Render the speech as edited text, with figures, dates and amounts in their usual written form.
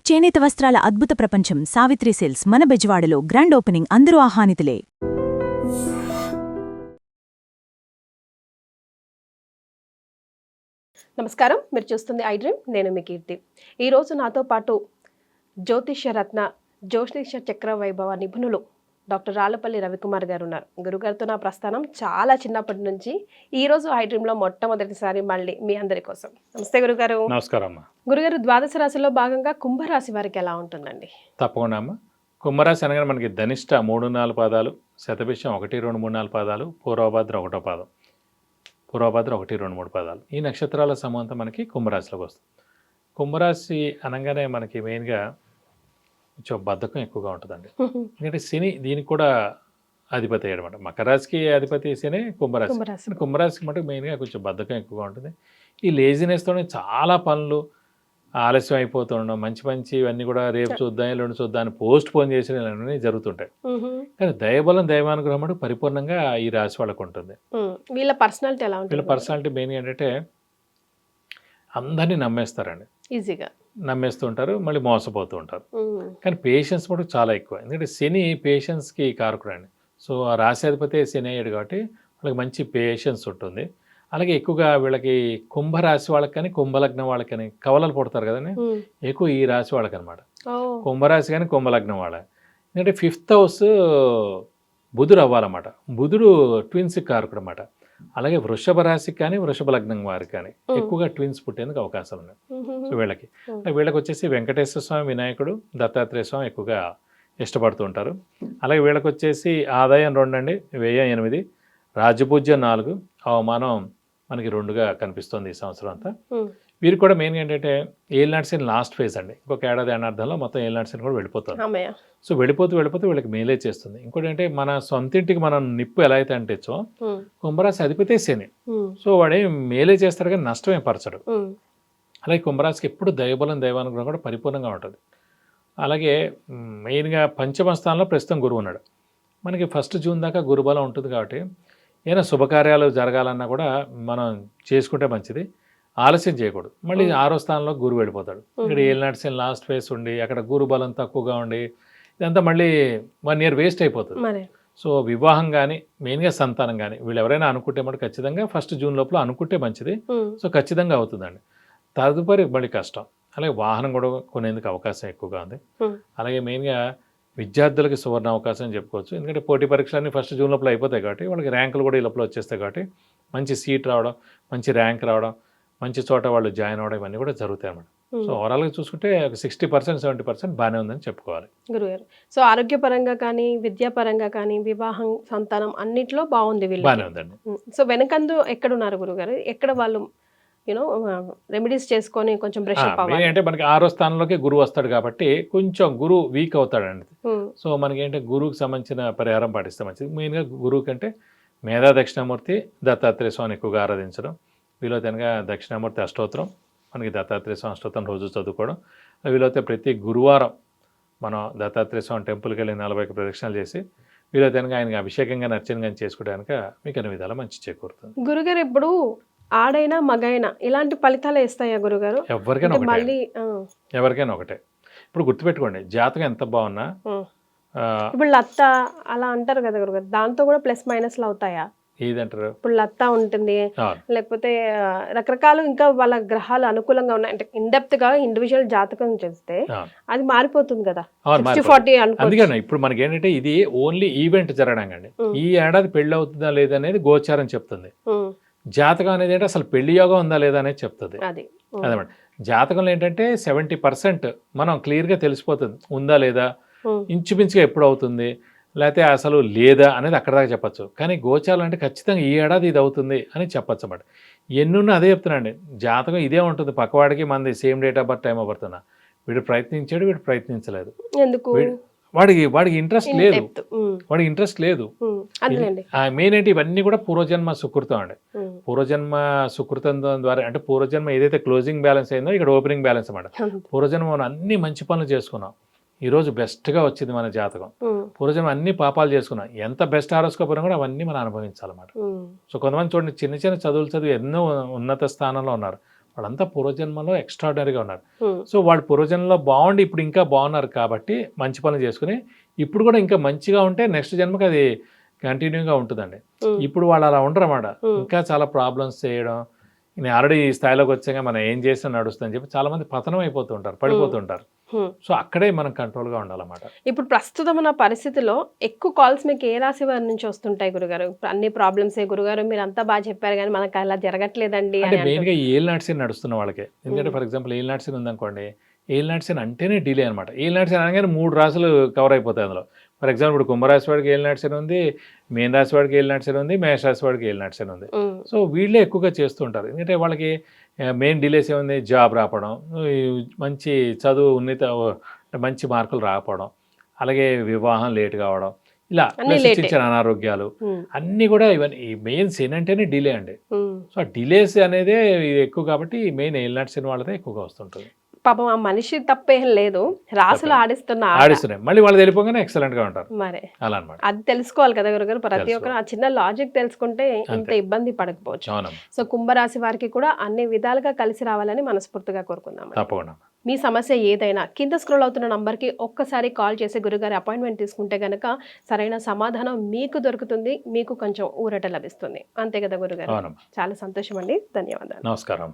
చేనేత వస్త్రాల అద్భుత ప్రపంచం సావిత్రి సిల్క్స్ మన బెజవాడలో గ్రాండ్ ఓపెనింగ్ అందరూ ఆహ్వానితులే. నమస్కారం, మీరు చూస్తుంది ఐ డ్రీమ్. నేను మీ కీర్తి. ఈరోజు నాతో పాటు జ్యోతిష్య రత్న జ్యోతిష చక్ర వైభవ నిపుణులు డాక్టర్ రాళ్లపల్లి రవికుమార్ గారు ఉన్నారు. గురుగారితో నా ప్రస్థానం చాలా చిన్నప్పటి నుంచి ఈ రోజు ఐ డ్రీమ్లో మొట్టమొదటిసారి మళ్ళీ మీ అందరి కోసం. నమస్తే గురుగారు. నమస్కారం అమ్మా. గురుగారు, ద్వాదశ రాశిలో భాగంగా కుంభరాశి వారికి ఎలా ఉంటుందండి? తప్పకుండా అమ్మా. కుంభరాశి అనగానే మనకి ధనిష్ట 3-4 పాదాలు, శతభిషం 1-2-3-4 పాదాలు, పూర్వభద్ర 1 పాదం, పూర్వభద్ర 1-2-3 పాదాలు. ఈ నక్షత్రాల సమూహంతో మనకి కుంభరాశిలోకి వస్తుంది. కుంభరాశి అనగానే మనకి మెయిన్గా కొంచెం బద్ధకం ఎక్కువగా ఉంటుందండి. ఎందుకంటే శని దీనికి కూడా అధిపతి అయ్యాడనమాట. మకర రాశికి అధిపతి శని, కుంభరాశి. కుంభరాశికి మటుకు మెయిన్గా కొంచెం బద్ధకం ఎక్కువగా ఉంటుంది. ఈ లేజినెస్తోనే చాలా పనులు ఆలస్యం అయిపోతుండడం, మంచి ఇవన్నీ కూడా రేపు చూద్దాం, ఎల్లుండి చూద్దాం అని పోస్ట్ పోన్ చేసిన ఇలాంటివన్నీ జరుగుతుంటాయి. కానీ దయబలం, దైవానుగ్రహం అంటే పరిపూర్ణంగా ఈ రాశి వాళ్ళకు ఉంటుంది. వీళ్ళ పర్సనాలిటీ ఎలా ఉంటుంది? వీళ్ళ పర్సనాలిటీ మెయిన్గా ఏంటంటే అందరినీ నమ్మేస్తారండి, ఈజీగా నమ్మేస్తూ ఉంటారు, మళ్ళీ మోసపోతూ ఉంటారు. కానీ పేషెన్స్ కూడా చాలా ఎక్కువ. ఎందుకంటే శని పేషెన్స్కి కారకుడు అండి. సో ఆ రాశాధిపతి శని అయ్యాడు కాబట్టి వాళ్ళకి మంచి పేషెన్స్ ఉంటుంది. అలాగే ఎక్కువగా వీళ్ళకి కుంభరాశి వాళ్ళకి కానీ, కుంభలగ్నం వాళ్ళకి కానీ కవలలు పుడతారు కదండి, ఎక్కువ ఈ రాశి వాళ్ళకి అనమాట. కుంభరాశి కానీ కుంభలగ్నం వాళ్ళ. ఎందుకంటే 5th హౌస్ బుధుడు అవ్వాలన్నమాట. బుధుడు ట్విన్స్ కారకుడు అనమాట. అలాగే వృషభ రాశికి కానీ, వృషభ లగ్నం వారికి కానీ ఎక్కువగా ట్విన్స్ పుట్టేందుకు అవకాశాలు ఉన్నాయి. సో వీళ్ళకి వచ్చేసి వెంకటేశ్వర స్వామి, వినాయకుడు, దత్తాత్రేయ స్వామి ఎక్కువగా ఇష్టపడుతూ ఉంటారు. అలాగే వీళ్ళకి వచ్చేసి ఆదాయం 2 అండి, వ్యయం 8, రాజపూజ్యం 4, అవమానం మనకి 2గా కనిపిస్తుంది ఈ సంవత్సరం అంతా. వీరికి కూడా మెయిన్గా ఏంటంటే ఏలినాటి శని లాస్ట్ ఫేజ్ అండి. ఇంకొక ఏడాది అర్థంలో మొత్తం ఏలినాటి శని కూడా వెళ్ళిపోతుంది. సో వెళ్ళిపోతూ వీళ్ళకి మేలే చేస్తుంది. ఇంకోటి అంటే మన సొంతింటికి మనం నిప్పు ఎలా అయితే అంటేచ్చో కుంభరాశి అధిపతే శని. సో వాడే మేలే చేస్తాడు కానీ నష్టమే పరచడు. అలాగే కుంభరాశికి ఎప్పుడు దైవబలం, దైవానుగ్రహం కూడా పరిపూర్ణంగా ఉంటుంది. అలాగే మెయిన్గా పంచమ స్థానంలో ప్రస్తుతం గురువు ఉన్నాడు. మనకి 1 జూన్ దాకా గురుబలం ఉంటుంది కాబట్టి ఏదైనా శుభకార్యాలు జరగాలన్నా కూడా మనం చేసుకుంటే మంచిది, ఆలస్యం చేయకూడదు. మళ్ళీ 6వ స్థానంలో గురువు వెళ్ళిపోతాడు. ఇక్కడ ఏలినాటి శని లాస్ట్ ఫేస్ ఉండి అక్కడ గురు బలం తక్కువగా ఉండి ఇదంతా మళ్ళీ 1 year వేస్ట్ అయిపోతుంది. సో వివాహం కానీ, మెయిన్గా సంతానం కానీ వీళ్ళు ఎవరైనా అనుకుంటే మటు ఖచ్చితంగా 1 జూన్ లోపల అనుకుంటే మంచిది. సో ఖచ్చితంగా అవుతుందండి. తదుపరి మళ్ళీ కష్టం. అలాగే వాహనం కూడా కొనేందుకు అవకాశం ఎక్కువగా ఉంది. అలాగే మెయిన్గా విద్యార్థులకి సువర్ణ అవకాశం అని చెప్పుకోవచ్చు. ఎందుకంటే పోటీ పరీక్షలన్నీ 1 జూన్ లోపల అయిపోతాయి కాబట్టి వాళ్ళకి ర్యాంకులు కూడా ఈ లోపల వచ్చేస్తాయి కాబట్టి మంచి సీట్ రావడం, మంచి ర్యాంక్ రావడం, మంచి చోట వాళ్ళు జాయిన్ అవ్వడం ఇవన్నీ కూడా జరుగుతాయి అన్నమాట. సో ఓవరాల్గా చూసుకుంటే 60%, 70% బాగానే ఉందని చెప్పుకోవాలి గురుగారు. సో ఆరోగ్యపరంగా కానీ, విద్యాపరంగా కానీ, వివాహం, సంతానం అన్నిట్లో బాగుంది, బాగానే ఉందండి. సో వెనకందు ఎక్కడున్నారు గురుగారు? ఎక్కడ వాళ్ళు రెమెడీస్ చేసుకొని కొంచెం బ్రష్ అప్ అవ్వాలి అంటే మనకి 6వ స్థానంలోకి గురువు వస్తాడు కాబట్టి కొంచెం గురువు వీక్ అవుతాడండి. సో మనకి ఏంటంటే గురువుకి సంబంధించిన పరిహారం పాటిస్తే మంచిది. మెయిన్గా గురువు కంటే మేధా దక్షిణామూర్తి, దత్తాత్రేయ స్వామిని ఎక్కువగా ఆరాధించడం, వీలైతేనగా దక్షిణామూర్తి అష్టోత్తరం, మనకి దత్తాత్రేయ స్వామి అష్టోత్తరం రోజు చదువుకోవడం, వీలైతే ప్రతి గురువారం మనం దత్తాత్రేయ స్వామి టెంపుల్కి వెళ్ళి 40 ప్రదక్షిణాలు చేసి వీలైతేనగా ఆయనకి అభిషేకంగా నర్చనగా చేసుకోవడానికి మీకు అన్ని విధాలు మంచి చేకూరుతుంది. గురుగారు, ఇప్పుడు ఆడైనా మగైనా ఇలాంటి ఫలితాలు వేస్తాయా గురుగారు? ఎవరికైనా ఒకటే. ఇప్పుడు గుర్తుపెట్టుకోండి, జాతకం ఎంత బాగున్నా ఇప్పుడు లత్త అలా అంటారు కదా గురుగారు, దాంతో కూడా ప్లస్ మైనస్లు అవుతాయా? ఏదంటారు? ఇప్పుడు లత్త ఉంటుంది, లేకపోతే రకరకాలు ఇంకా వాళ్ళ గ్రహాలు అనుకూలంగా ఉన్నాయి అంటే ఇన్డెప్త్ గా ఇండివిజువల్ జాతకం చేస్తే అది మారిపోతుంది కదా. అందుకని ఇప్పుడు మనకి ఏంటంటే ఇది ఓన్లీ ఈవెంట్ జరగడం అండి. ఈ ఏడాది పెళ్లి అవుతుందా లేదనేది గోచారం చెప్తుంది. జాతకం అనేది ఏంటంటే అసలు పెళ్లి యోగం ఉందా లేదా అనేది చెప్తుంది. అదనమాట. జాతకంలో ఏంటంటే 70% మనం క్లియర్గా తెలిసిపోతుంది ఉందా లేదా, ఇంచుమించుగా ఎప్పుడు అవుతుంది, లేకపోతే అసలు లేదా అనేది అక్కడ దాకా చెప్పచ్చు. కానీ గోచారం అంటే ఖచ్చితంగా ఈ ఏడాది ఇది అవుతుంది అని చెప్పచ్చు అన్నమాట. ఎన్నున్నా అదే చెప్తున్నాండి, జాతకం ఇదే ఉంటుంది, పక్కవాడికి మనది same date of birth, time of birth. వీడు ప్రయత్నించాడు, వీడు ప్రయత్నించలేదు, వాడికి ఇంట్రెస్ట్ లేదు. మెయిన్ ఏంటి ఇవన్నీ కూడా పూర్వజన్మ సుకృతం అండి. పూర్వజన్మ సుకృతం ద్వారా అంటే పూర్వజన్మ ఏదైతే క్లోజింగ్ బ్యాలెన్స్ అయిందో ఇక్కడ ఓపెనింగ్ బ్యాలెన్స్ అన్నమాట. పూర్వజన్మ మనం అన్ని మంచి పనులు చేసుకున్నాం, ఈరోజు బెస్ట్గా వచ్చింది మన జాతకం. పూర్వజన్మ అన్ని పాపాలు చేసుకున్నాం, ఎంత బెస్ట్ ఆరోగ్యపరం కూడా అవన్నీ మనం అనుభవించాలన్నమాట. సో కొంతమంది చూడండి చిన్న చిన్న చదువులు చదివి ఎన్నో ఉన్నత స్థానంలో ఉన్నారు, వాళ్ళంతా పూర్వజన్మలో ఎక్స్ట్రాడనరీగా ఉన్నారు. సో వాళ్ళు పూర్వజన్మలో బాగుండి ఇప్పుడు ఇంకా బాగున్నారు కాబట్టి మంచి పనులు చేసుకుని ఇప్పుడు కూడా ఇంకా మంచిగా ఉంటే నెక్స్ట్ జన్మకి అది కంటిన్యూగా ఉంటుందండి. ఇప్పుడు వాళ్ళు అలా ఉండరు అన్నమాట. ఇంకా చాలా ప్రాబ్లమ్స్ చేయడం, నేను ఆల్రెడీ ఈ స్థాయిలోకి వచ్చాక మనం ఏం చేసినా నడుస్తుందని చెప్పి చాలా మంది పతనం అయిపోతుంటారు, పడిపోతుంటారు. సో అక్కడే మనం కంట్రోల్గా ఉండాలన్నమాట. ఇప్పుడు ప్రస్తుతం ఉన్న పరిస్థితిలో ఎక్కువ కాల్స్ మీకు ఏ రాశి వారి నుంచి వస్తుంటాయి గురుగారు? అన్ని ప్రాబ్లమ్సే గురుగారు, మీరు అంతా బాగా చెప్పారు కానీ మనకు అలా జరగట్లేదండి అంటే అని మెయిన్గా ఏల్ నాట్సిన్ నడుస్తున్న వాళ్ళకే. ఎందుకంటే ఫర్ ఎగ్జాంపుల్ ఏల్ నాట్సిన్ ఉందనుకోండి, ఏల్ నాట్సిన్ అంటేనే డిలే అనమాట. ఏల్ నాట్సిన్ అనగానే 3 రాశులు కవర్ అయిపోతాయి అందులో. ఫర్ ఎగ్జాంపుల్ ఇప్పుడు కుంభరాశి వాడికి ఏల్ నాట్సిన్ ఉంది, మీన రాశి వాడికి ఏల్ నాట్సిన్ ఉంది, మేష రాశి వాడికి ఏల్ నాట్సిన్ ఉంది. సో వీళ్ళే ఎక్కువగా చేస్తూ ఉంటారు. ఎందుకంటే వాళ్ళకి మెయిన్ డిలేస్ ఏముంది, జాబ్ రావడం, మంచి చదువు మంచి మార్కులు రాకపోవడం, అలాగే వివాహం లేట్ కావడం, ఇలా చిన్న అనారోగ్యాలు అన్నీ కూడా ఇవన్నీ మెయిన్ సెన్ అంటేనే డిలే అండి. సో ఆ డిలేస్ అనేదే ఎక్కువ కాబట్టి మెయిన్ ఏల్ నాట్సిన్ వాళ్ళదే ఎక్కువగా వస్తుంటుంది. పాపం ఆ మనిషి తప్పేం లేదు, రాసులు ఆడిస్తున్నాయి, మళ్ళీ వాళ్ళు వెళ్ళిపోగానే ఎక్సలెంట్ గా ఉంటారు. మరి అలా అన్నమాట. అది తెలుసుకోవాలి కదా గురుగారు, ప్రతి ఒక్కరు ఆ చిన్న లాజిక్ తెలుసుకుంటే ఇంత ఇబ్బంది పడకపోవచ్చు. సో కుంభరాశి వారికి కూడా అన్ని విధాలుగా కలిసి రావాలని మనస్ఫూర్తిగా కోరుకుందాం. తప్పకుండా. మీ సమస్య ఏదైనా కింద స్క్రోల్ అవుతున్న నంబర్కి ఒక్కసారి కాల్ చేసి గురుగారి అపాయింట్మెంట్ తీసుకుంటే కనుక సరైన సమాధానం మీకు దొరుకుతుంది, మీకు కొంచెం ఊరట లభిస్తుంది. అంతే కదా గురుగారు? చాలా సంతోషం అండి, ధన్యవాదాలు. నమస్కారం.